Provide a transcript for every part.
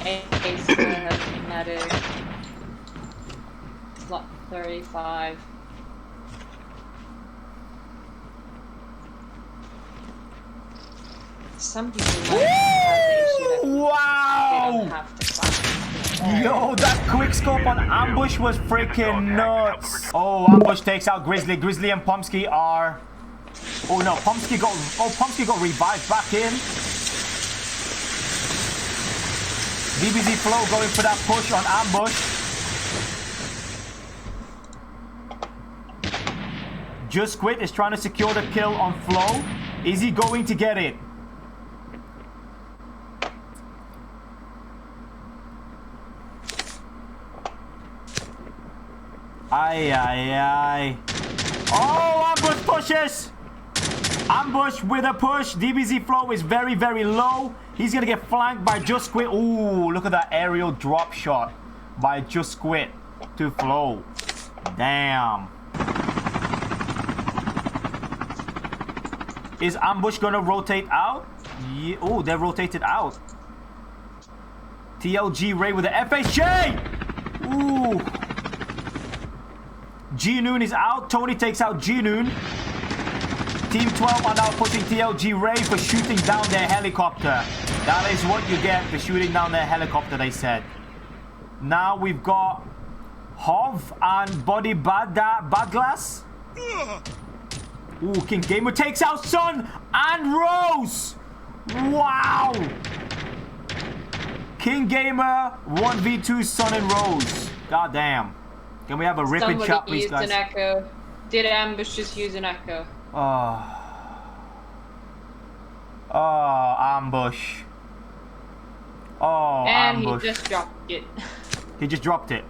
Ace, medic, slot 35. Some people might have the issue that they don't have to fight. Yo, that quick scope on Ambush was freaking nuts. Oh, Ambush takes out Grizzly. Grizzly and Pomsky are... Oh no, Pomsky got revived back in. DBZ Flow going for that push on Ambush. Just Quit is trying to secure the kill on Flow. Is he going to get it? Aye. Oh, Ambush pushes! Ambush with a push. DBZ Flow is very, very low. He's gonna get flanked by Just Quit. Ooh, look at that aerial drop shot by Just Quit to Flow. Damn. Is Ambush gonna rotate out? Yeah. Oh, they're rotated out. TLG Ray with the FHJ! Ooh. G-Noon is out. Tony takes out G-Noon. Team 12 are now pushing TLG Ray for shooting down their helicopter. That is what you get for shooting down their helicopter, they said. Now we've got Hov and Body Badglass. Ooh, King Gamer takes out Sun and Rose. Wow. King Gamer 1v2 Sun and Rose. God damn. Can we have a ripping chat, please, guys? Somebody used an echo. Did Ambush just use an echo? Oh, Ambush. Oh, and Ambush. He just dropped it. He just dropped it.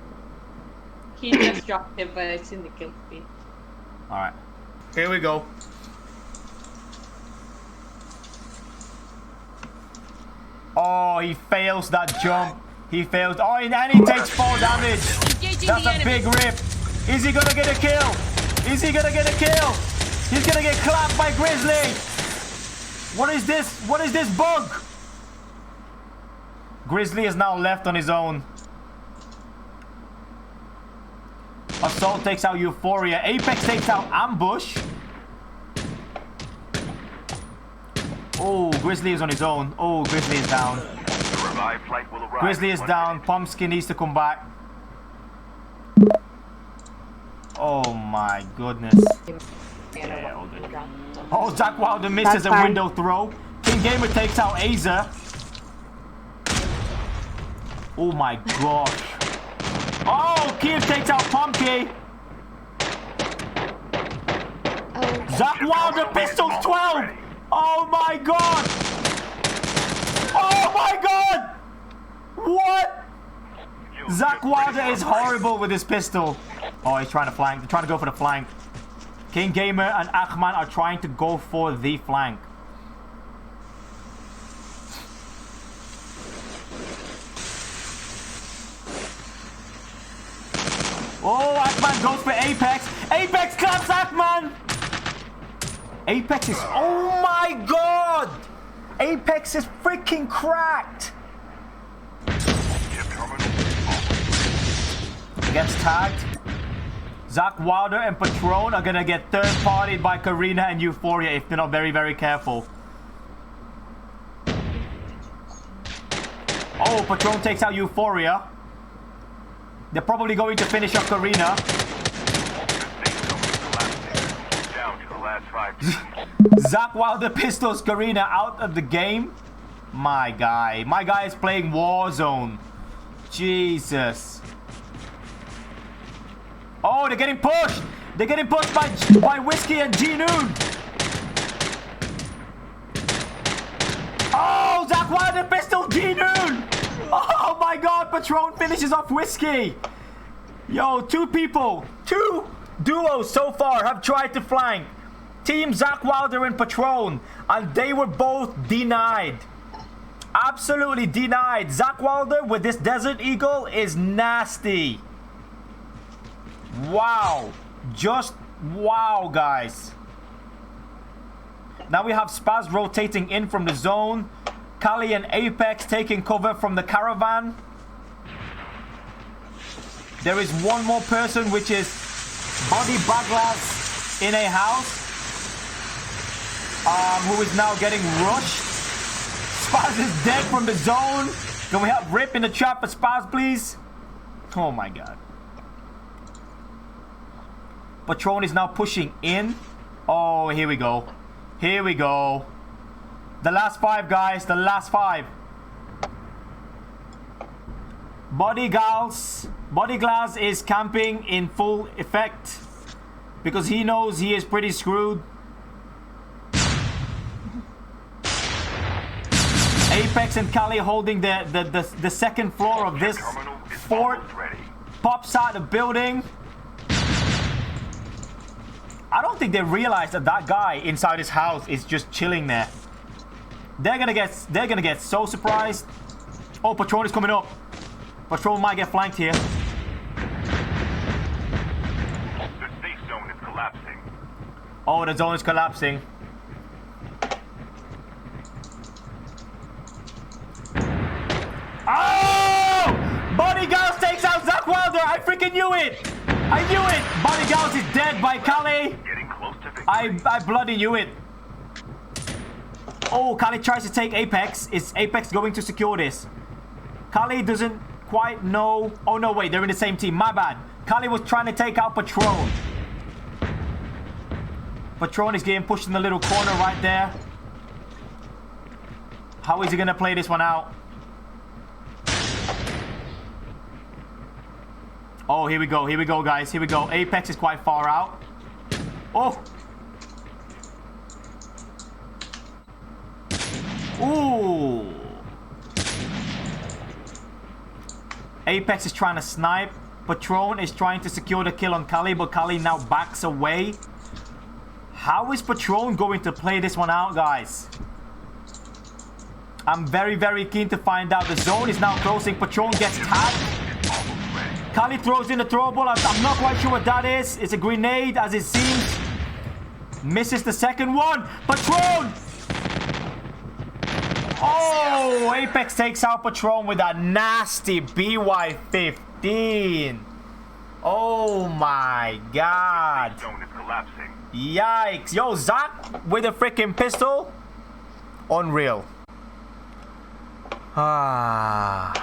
He just dropped it, but it's in the kill feed. Alright. Here we go. Oh, he fails that jump. He fails. Oh, and he takes 4 damage. That's a big rip. Is he gonna get a kill? Is he gonna get a kill? He's gonna get clapped by Grizzly. What is this? What is this bug? Grizzly is now left on his own. Assault takes out Euphoria. Apex takes out Ambush. Oh, Grizzly is on his own. Oh, Grizzly is down. Grizzly is down. Pumpkin needs to come back. Oh my goodness. Yeah, all good. Oh, Zach Wilder misses a window throw. King Gamer takes out Aza. Oh my gosh. Oh, Kiev takes out Pumpkin. Zach Wilder pistols 12. Oh my god. Oh my god. What? Zach Wilder is horrible with his pistol. Oh, he's trying to flank. They're trying to go for the flank. King Gamer and Ahman are trying to go for the flank. Oh, Ahman goes for Apex. Apex claps Ahman. Apex is... Oh my god. Apex is freaking cracked. Gets tagged. Zach Wilder and Patron are gonna get third-partied by Karina and Euphoria if they're not very, very careful. Oh, Patron takes out Euphoria. They're probably going to finish up Karina. Zach Wilder pistols Karina out of the game. My guy is playing Warzone. Jesus. Oh, they're getting pushed. They're getting pushed by Whiskey and G-Noon. Oh, Zach Wilder pistol G-Noon. Oh my god, Patron finishes off Whiskey. Yo, two duos so far have tried to flank. Team Zach Wilder and Patron, and they were both denied. Absolutely denied. Zach Wilder with this Desert Eagle is nasty. Wow. Just wow, guys. Now we have Spaz rotating in from the zone. Kali and Apex taking cover from the caravan. There is one more person, which is Body Baglas in a house, who is now getting rushed. Spaz is dead from the zone. Can we help Rip in the chat for Spaz, please? Oh my god. Patron is now pushing in. Oh, here we go. Here we go. The last 5, guys. The last 5. Body Glass is camping in full effect because he knows he is pretty screwed. Apex and Kali holding the second floor of this fort. Pops out the building. I don't think they realize that that guy inside his house is just chilling there. They're gonna get so surprised. Oh, Patron is coming up. Patron might get flanked here. The safe zone is collapsing. Oh, the zone is collapsing. Oh! Body Gauss takes out Zach Wilder. I freaking knew it. I knew it. Body Gauss is dead by Kali. Getting close to victory. I bloody knew it. Oh, Kali tries to take Apex. Is Apex going to secure this? Kali doesn't quite know. Oh, no, wait. They're in the same team. My bad. Kali was trying to take out Patron. Patron is getting pushed in the little corner right there. How is he going to play this one out? Oh, here we go. Here we go, guys. Here we go. Apex is quite far out. Oh. Ooh. Apex is trying to snipe. Patron is trying to secure the kill on Kali, but Kali now backs away. How is Patron going to play this one out, guys? I'm very, very keen to find out. The zone is now closing. Patron gets tagged. Kali throws in the throwable. I'm not quite sure what that is. It's a grenade, as it seems. Misses the second one. Patron! Oh, Apex takes out Patron with a nasty BY-15. Oh my god. Zone is collapsing. Yikes. Yo, Zach with a freaking pistol. Unreal. Ah.